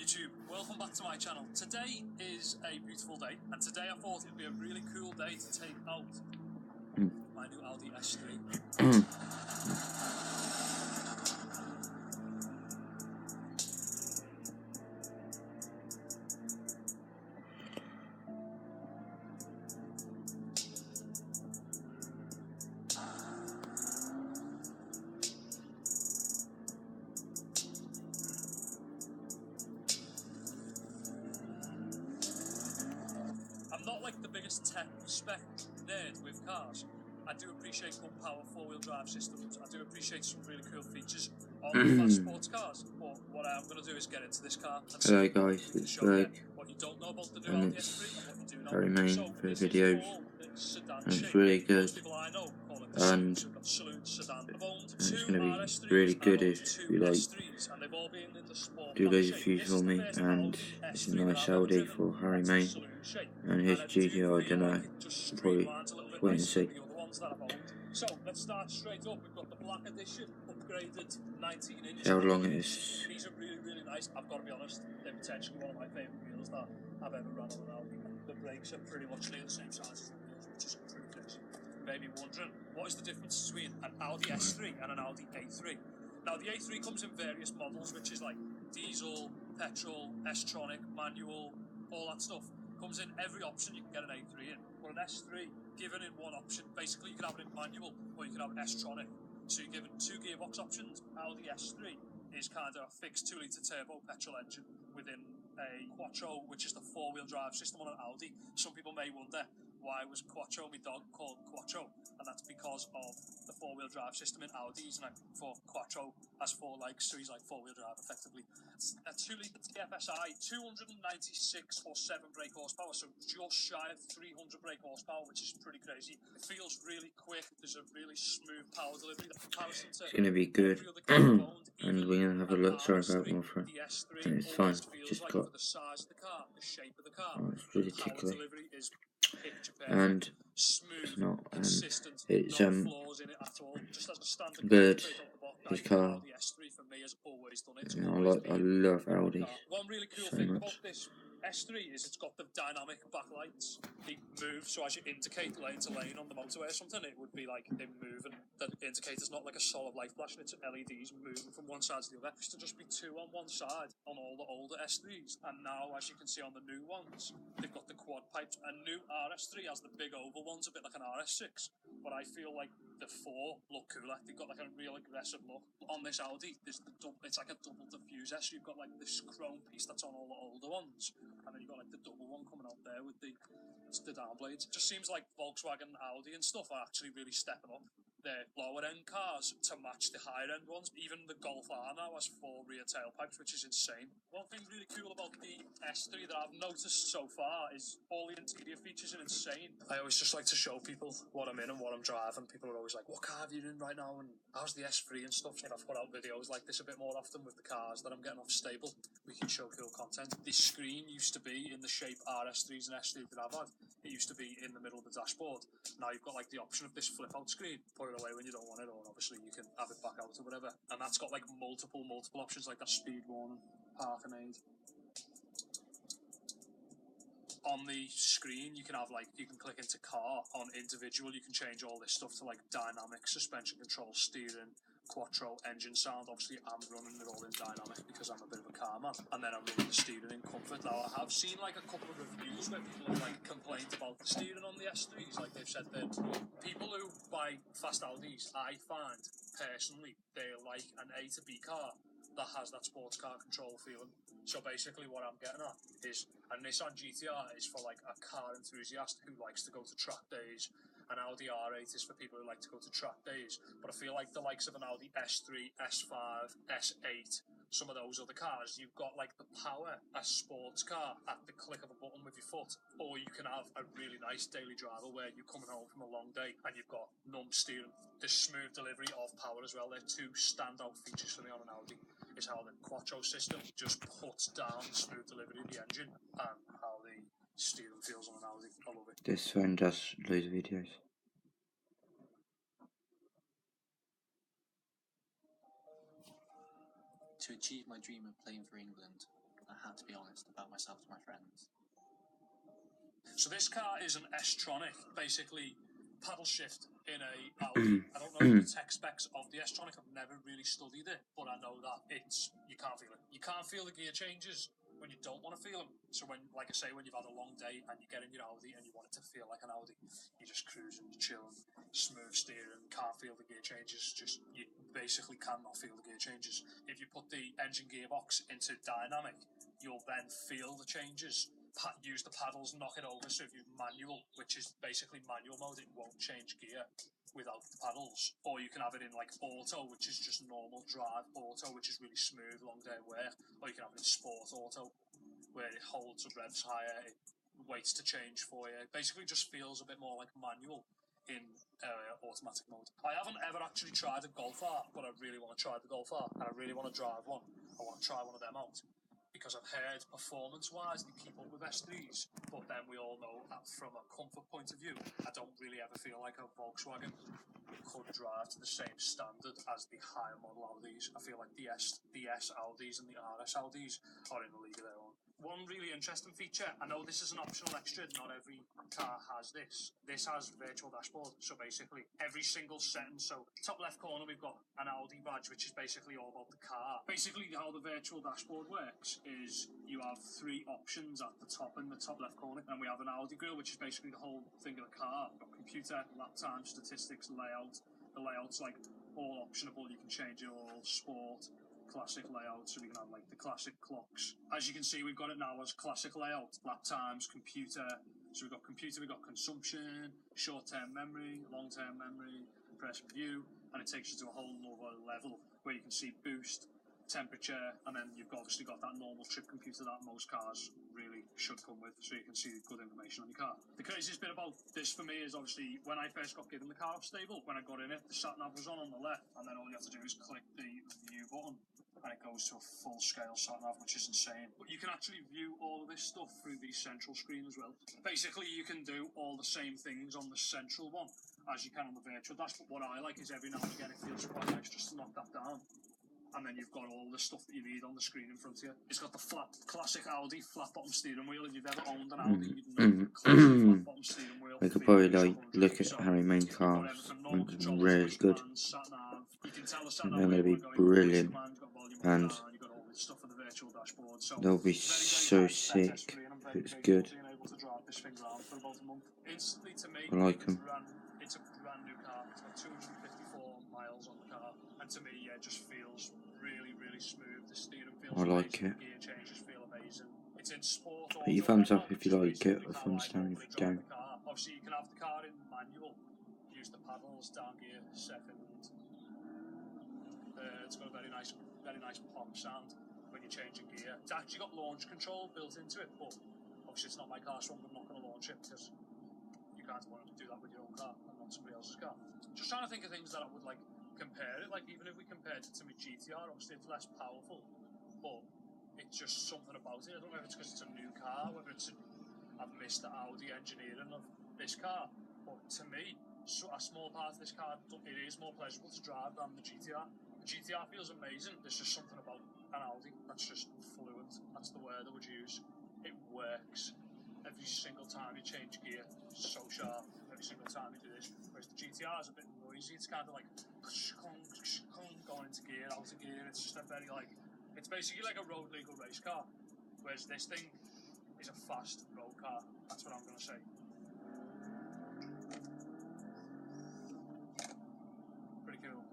YouTube, welcome back to my channel. Today is a beautiful day, and today I thought it would be a really cool day to take out my new Audi S3. I'm not like the biggest tech spec nerd with cars. I do appreciate good power four-wheel drive systems. I do appreciate some really cool features on the fast sports cars. But what I'm going to do is get into this car and Hello guys, it's Greg, what you don't know about the new and Audi it's S3 and what you do know. very main So for this videos, is full sedan and it's shape. really good, Most people I know call it the and saloon. Saloon sedan. I've owned it's two going to be RS3s really and good I've owned if two you like S3s, and they've all been in the sport do loads of shape. views This for is the me, first and Audi it's a S3 that nice I've ever Audi driven for Harry that's in Main, saloon shape. and his GTR, I don't know, probably wait and see. So let's start straight up. We've got the black edition, upgraded 19-inch. See how long it is. These are really nice. I've got to be honest, they're potentially one of my favourite wheels that I've ever run on an Audi. The brakes are pretty much the same size as the wheels, which is pretty crazy. You may be wondering, what is the difference between an Audi S3 and an Audi A3? Now the A3 comes in various models, which is like diesel, petrol, S-tronic, manual, all that stuff. Comes in every option you can get an A3 in. But an S3, given in one option, basically you can have it in manual or you can have an S-tronic. So you're given two gearbox options. Audi S3 is kind of a fixed 2-litre turbo petrol engine within a Quattro, which is the four-wheel drive system on an Audi. Some people may wonder, why was Quattro, my dog, called Quattro? And that's because of the four-wheel drive system in Audis, and I thought Quattro has four legs, so he's like four-wheel drive effectively. It's a 2-litre TFSI, 296 or 7 brake horsepower, so just shy of 300 brake horsepower, which is pretty crazy. It feels really quick. There's a really smooth power delivery. It's going to be good, and we're going to have a look. Sorry about my friend. It's fine. Just got. Oh, it's really tickly. And it's not. It's good. His car. I love Audi so much. S3 is it's got the dynamic backlights. They move, so as you indicate lane to lane on the motorway or something, it would be like they move, and the indicator's not like a solid light flashing, it's LEDs moving from one side to the other. It used to just be two on one side on all the older S3s, and now, as you can see on the new ones, they've got the quad pipes. A new RS3 has the big oval ones, a bit like an RS6, but I feel like the 4 look cooler. They've got like a real aggressive look. On this Audi, it's like a double diffuser, so you've got like this chrome piece that's on all the older ones, and then you've got like the double one coming out there with the down blades. It just seems like Volkswagen, Audi and stuff are actually really stepping up their lower end cars to match the higher end ones. Even the Golf R now has 4 rear tailpipes, which is insane. One thing really cool about the S3 that I've noticed so far is all the interior features are insane. I always just like to show people what I'm in and what I'm driving. People are always like, what car have you in right now, and how's the S3 and stuff. And I've put out videos like this a bit more often with the cars that I'm getting off stable. We can show cool content. This screen used to be in the shape RS3s and S3s that I've had. It used to be in the middle of the dashboard. Now you've got like the option of this flip out screen. Put it away when you don't want it, or obviously you can have it back out or whatever. And that's got like multiple options, like that speed warning, parking aid. On the screen you can have like, you can click into car. On individual you can change all this stuff to like dynamic suspension control, steering, Quattro, engine sound. Obviously I'm running it all in dynamic because I'm a bit of a car man, and then I'm running the steering in comfort. Now I have seen like a couple of reviews where people have like complained about the steering on the S3s, like they've said that people who buy fast Audis, I find personally they like an A to B car that has that sports car control feeling. So basically what I'm getting at is a Nissan GTR is for like a car enthusiast who likes to go to track days. An Audi R8 is for people who like to go to track days. But I feel like the likes of an Audi S3, S5, S8, some of those other cars, you've got like the power, a sports car at the click of a button with your foot, or you can have a really nice daily driver where you're coming home from a long day and you've got numb steering. The smooth delivery of power as well, they're two standout features for me on an Audi. Is how the Quattro system just puts down the smooth delivery of the engine, and how the steering feels on an Audi. I love it. This phone does loads of videos. To achieve my dream of playing for England, I I had to be honest about myself to my friends. So this car is an S-tronic, basically paddle shift in a Audi. I don't know the tech specs of the S-tronic. I've never really studied it, but I know that you can't feel it. You can't feel the gear changes when you don't want to feel them. So when, like I say, when you've had a long day and you get in your Audi and you want it to feel like an Audi, you're just cruising, you're chilling, smooth steering, can't feel the gear changes. You basically cannot feel the gear changes. If you put the engine gearbox into dynamic, you'll then feel the changes. Use the paddles, knock it over. So if you manual, which is basically manual mode, it won't change gear without the paddles. Or you can have it in like auto, which is just normal drive auto, which is really smooth, long day work. Or you can have it in sport auto, where it holds the revs higher, it waits to change for you. It basically just feels a bit more like manual in automatic mode. I haven't ever actually tried a Golf R, but I really want to try the Golf R, and I really want to drive one. I want to try one of them out, because I've heard performance-wise they keep up with S3s, but then we all know that from a comfort point of view, I don't really ever feel like a Volkswagen could drive to the same standard as the higher model Audis. I feel like the S Audis and the RS Audis are in the league of their own. One really interesting feature, I know this is an optional extra, not every car has this. This has virtual dashboard, so basically every single setting, so top left corner we've got an Audi badge, which is basically all about the car. Basically how the virtual dashboard works is you have 3 options at the top in the top left corner, and we have an Audi grill, which is basically the whole thing of the car. We've got computer, lap time, statistics, layout. The layout's like all optionable, you can change it all, sport, classic layout, so we can have like the classic clocks. As you can see, we've got it now as classic layout, lap times, computer. So we've got computer, we've got consumption, short-term memory, long-term memory, press view, and it takes you to a whole other level where you can see boost, temperature, and then you've obviously got that normal trip computer that most cars really should come with, so you can see good information on your car. The craziest bit about this for me is obviously when I first got given the car off stable, when I got in it, the sat nav was on the left, and then all you have to do is click the view button, and it goes to a full-scale sat nav, which is insane. But you can actually view all of this stuff through the central screen as well. Basically, you can do all the same things on the central one as you can on the virtual dash, but what I like is every now and again it feels quite nice just to knock that down, and then you've got all the stuff that you need on the screen in front of you. It's got the classic Audi flat bottom steering wheel. If you've ever owned an Audi, you'd know the classic flat bottom steering wheel. We could probably like look at Harry main cars, which is really good. And they're going to be brilliant, and they'll be so sick if it's good. I like them. It's a brand new car. It's got 254 miles on the car, and to me, yeah, it just feels really, really smooth. The steering feels I like it. The gear changes feel amazing. It's in sport. Put your thumbs up if you like it, or thumbs down if you don't. Obviously, you can have the car in manual. Use the paddles, down gear, second. It's got a very nice pop sound when you're changing gear. It's actually got launch control built into it, but obviously it's not my car, so I'm not going to launch it because you can't want to do that with your own car and not somebody else's car. Just trying to think of things that I would like compare it. Like even if we compared it to my GTR, obviously it's less powerful, but it's just something about it. I don't know if it's because it's a new car, whether it's I've missed the Audi engineering of this car, but to me, a small part of this car, it is more pleasurable to drive than the GTR. The GTR feels amazing. There's just something about an Audi that's just fluent. That's the word I would use. It works every single time you change gear. It's so sharp every single time you do this. Whereas the GTR is a bit noisy. It's kind of like going into gear, out of gear. It's just a very like, it's basically like a road legal race car. Whereas this thing is a fast road car. That's what I'm going to say. Pretty cool.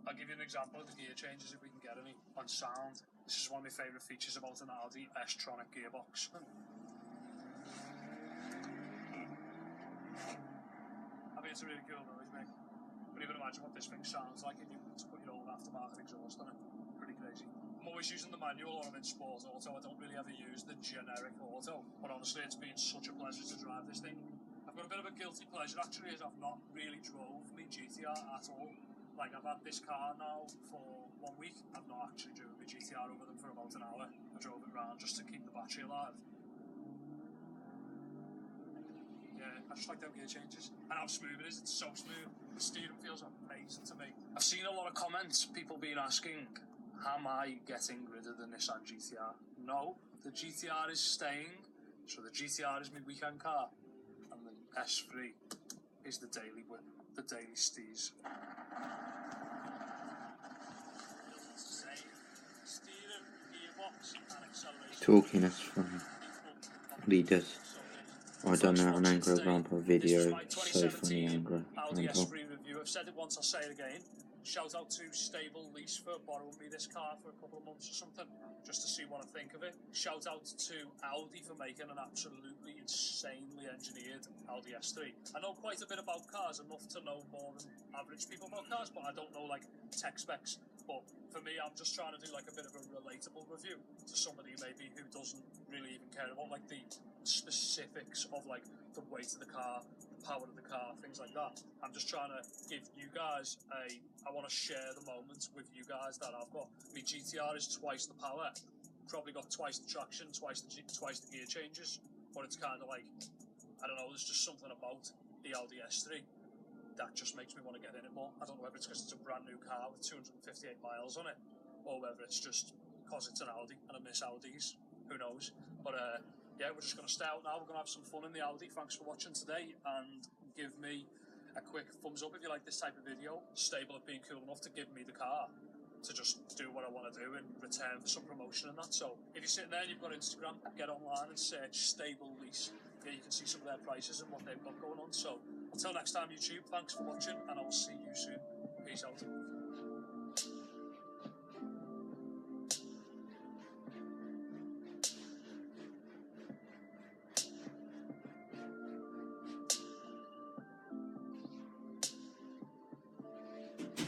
I'll give you an example of the gear changes if we can get any on sound. This is one of my favourite features about an Audi S-tronic gearbox. I mean, it's a really cool noise, mate. But you can imagine what this thing sounds like if you were to put your own aftermarket exhaust on it. Pretty crazy. I'm always using the manual or I'm in sport auto. I don't really ever use the generic auto. But honestly, it's been such a pleasure to drive this thing. I've got a bit of a guilty pleasure actually, as I've not really drove my GTR at all. Like I've had this car now for 1 week. I've not actually driven my GTR over them for about an hour. I drove it round just to keep the battery alive. Yeah, I just like how gear changes and how smooth it is. It's so smooth. The steering feels amazing to me. I've seen a lot of comments, people being asking, am I getting rid of the Nissan GTR? No, the GTR is staying, so the GTR is my weekend car, and the S3 is the daily whip, the daily steez. Talking us from leaders. I don't know an Anglo Grandpa video. So funny, Anglo Audi Grandpa. S3 review. I've said it once, I'll say it again. Shout out to Stable Lease for borrowing me this car for a couple of months or something, just to see what I think of it. Shout out to Audi for making an absolutely insanely engineered Audi S3. I know quite a bit about cars, enough to know more than average people about cars, but I don't know like tech specs. But for me, I'm just trying to do like a bit of a relatable review to somebody maybe who doesn't really even care about like the specifics of like the weight of the car, the power of the car, things like that. I'm just trying to give you guys I want to share the moments with you guys that I've got. My GTR is twice the power, probably got twice the traction, twice the gear changes, but it's kind of like, I don't know, there's just something about the Audi S3 that just makes me want to get in it more. I don't know whether it's because it's a brand new car with 258 miles on it, or whether it's just because it's an Audi and I miss Audis. Who knows? But yeah, we're just going to stay out now. We're going to have some fun in the Audi. Thanks for watching today, and give me a quick thumbs up if you like this type of video. Stable at being cool enough to give me the car to just do what I want to do in return for some promotion and that. So if you're sitting there and you've got Instagram, get online and search Stable Lease. Yeah, you can see some of their prices and what they've got going on. So until next time, YouTube, thanks for watching, and I will see you soon.